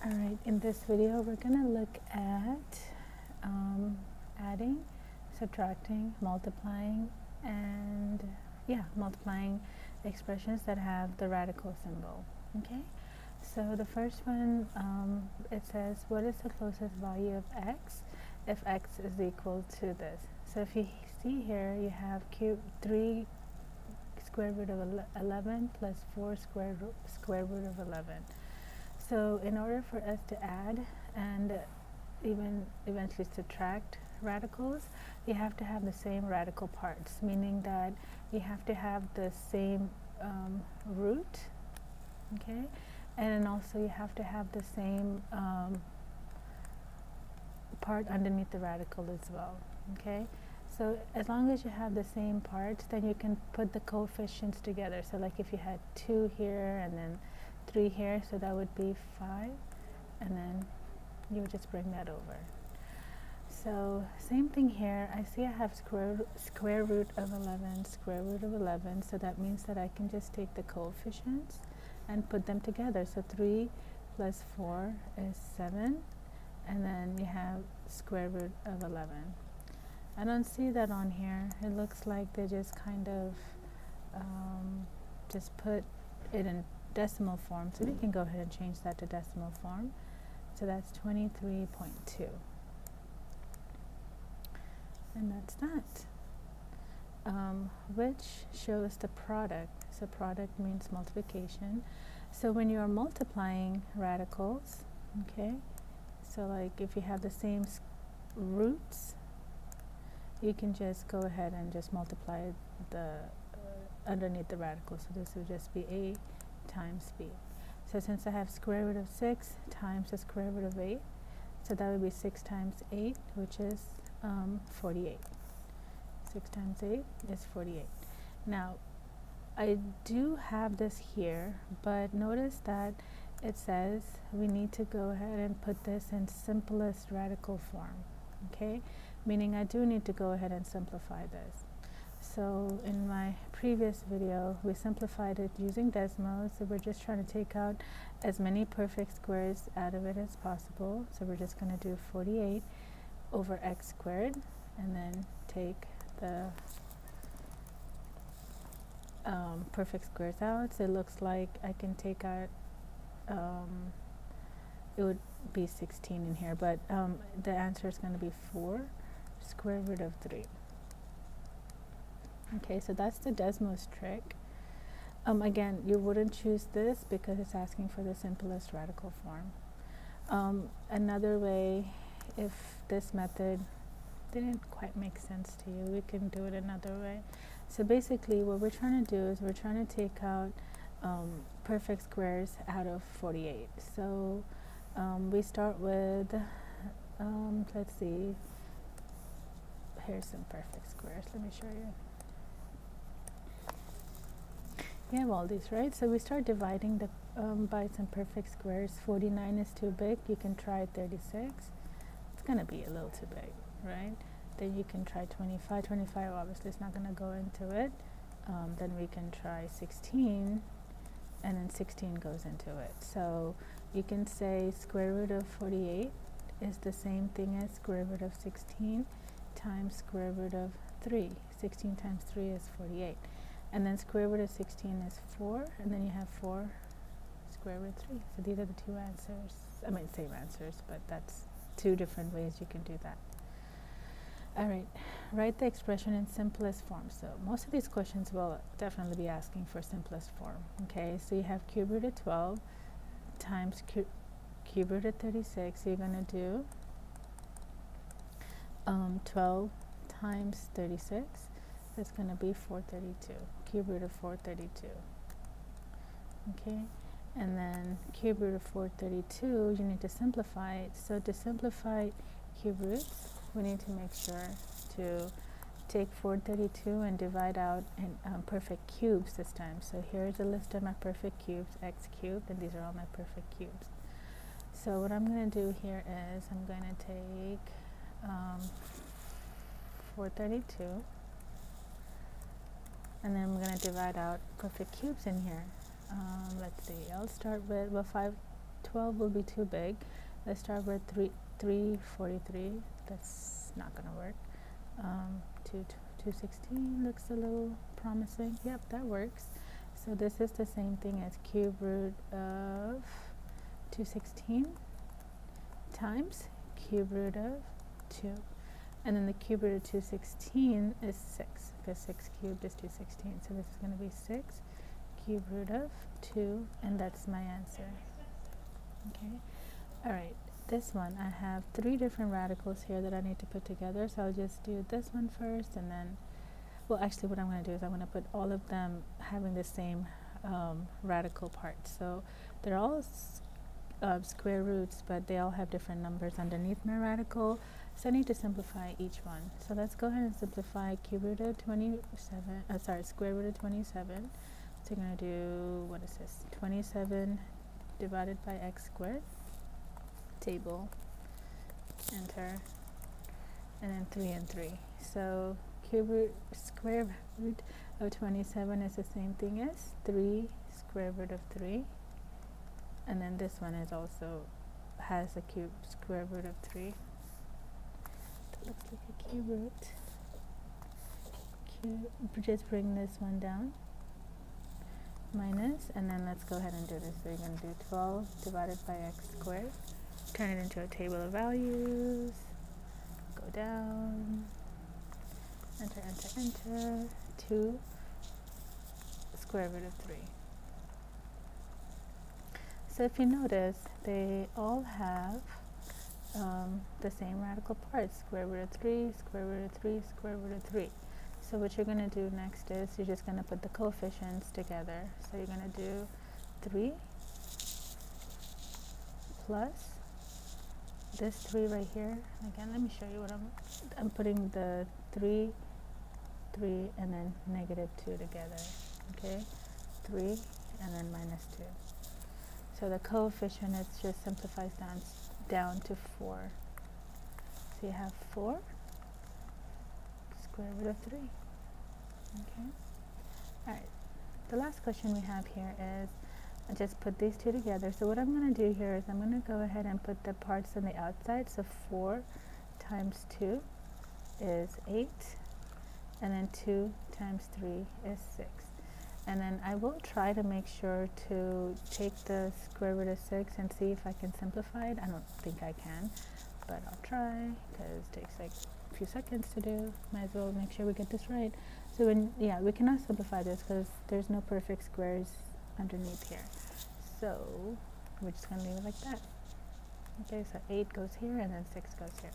Alright, in this video we're going to look at adding, subtracting, multiplying, and multiplying expressions that have the radical symbol. Okay, so the first one, it says, what is the closest value of x if x is equal to this? So if you see here, you have 3 square root of 11 plus 4 square root of 11. So in order for us to add and even eventually subtract radicals, you have to have the same radical parts, meaning that you have to have the same root, okay? And then also you have to have the same part underneath the radical as well, okay? So as long as you have the same parts, then you can put the coefficients together. So like if you had 2 here and then 3 here, so that would be 5, and then you would just bring that over. So same thing here. I see I have square root of 11, square root of 11, so that means that I can just take the coefficients and put them together. So 3 plus 4 is 7, and then you have square root of 11. I don't see that on here. It looks like they just kind of just put it in decimal form. So we can go ahead and change that to decimal form. So that's 23.2. And that's that. Which shows the product. So product means multiplication. So when you are multiplying radicals, okay, so like if you have the same roots, you can just go ahead and just multiply the underneath the radical. So this would just be a times b. So since I have square root of 6 times the square root of 8, so that would be 6 times 8, which is 48. 6 times 8 is 48. Now, I do have this here, but notice that it says we need to go ahead and put this in simplest radical form, okay? Meaning I do need to go ahead and simplify this. So in my previous video, we simplified it using Desmos. So we're just trying to take out as many perfect squares out of it as possible. So we're just going to do 48 over x squared, and then take the perfect squares out. So it looks like I can take out, it would be 16 in here, but the answer is going to be 4 square root of 3. Okay, so that's the Desmos trick. Again, you wouldn't choose this because it's asking for the simplest radical form. Another way, if this method didn't quite make sense to you, we can do it another way. So basically what we're trying to do is we're trying to take out perfect squares out of 48. So we start with, let's see, here's some perfect squares. Let me show you. You have all these, right? So we start dividing the by some perfect squares. 49 is too big. You can try 36. It's going to be a little too big, right? Then you can try 25. 25 obviously is not going to go into it. Then we can try 16, and then 16 goes into it. So you can say square root of 48 is the same thing as square root of 16 times square root of 3. 16 times 3 is 48. And then square root of 16 is 4, and then you have 4 square root 3. So these are the two answers. I mean, same answers, but that's two different ways you can do that. All right, write the expression in simplest form. So most of these questions will definitely be asking for simplest form. Okay, so you have cube root of 12 times cube root of 36. So you're going to do 12 times 36. That's going to be 432. Cube root of 432. Okay, and then cube root of 432, you need to simplify it. So to simplify cube roots, we need to make sure to take 432 and divide out in perfect cubes this time. So here's a list of my perfect cubes, x cubed, and these are all my perfect cubes. So what I'm going to do here is I'm going to take 432, and then I'm going to divide out perfect cubes in here. Let's see, I'll start with, well, 12 will be too big. Let's start with 343. That's not going to work. 216 looks a little promising. Yep, that works. So this is the same thing as cube root of 216 times cube root of 2. And then the cube root of 216 is 6, because 6 cubed is 216. So this is going to be 6 cube root of 2, and that's my answer. Okay. All right. This one, I have 3 different radicals here that I need to put together. So I'll just do this one first, and then, well, actually what I'm going to do is I'm going to put all of them having the same radical part. So they're all square roots, but they all have different numbers underneath my radical. So I need to simplify each one. So let's go ahead and simplify cube root of 27, square root of 27. So you're going to do, what is this? 27 divided by x squared. Table, enter, and then 3 and 3. So square root of 27 is the same thing as 3 square root of 3, and then this one is also has a square root of 3. That looks like a cube root. Just bring this one down, minus, and then let's go ahead and do this. So you're going to do 12 divided by x squared. Turn it into a table of values, go down, enter, enter, enter, 2 square root of 3. So if you notice, they all have the same radical parts, square root of 3, square root of 3, square root of 3. So what you're going to do next is you're just going to put the coefficients together. So you're going to do 3 plus this 3 right here. Again, let me show you what I'm putting the 3, and then negative 2 together. Okay, 3 and then minus 2. So the coefficient is just simplifies down to 4. So you have 4 square root of 3. Okay. All right. The last question we have here is, I just put these two together. So what I'm going to do here is I'm going to go ahead and put the parts on the outside. So 4 times 2 is 8, and then 2 times 3 is 6. And then I will try to make sure to take the square root of 6 and see if I can simplify it. I don't think I can, but I'll try, because it takes like a few seconds to do. Might as well make sure we get this right. So we cannot simplify this because there's no perfect squares underneath here. So we're just going to leave it like that. Okay, so 8 goes here and then 6 goes here.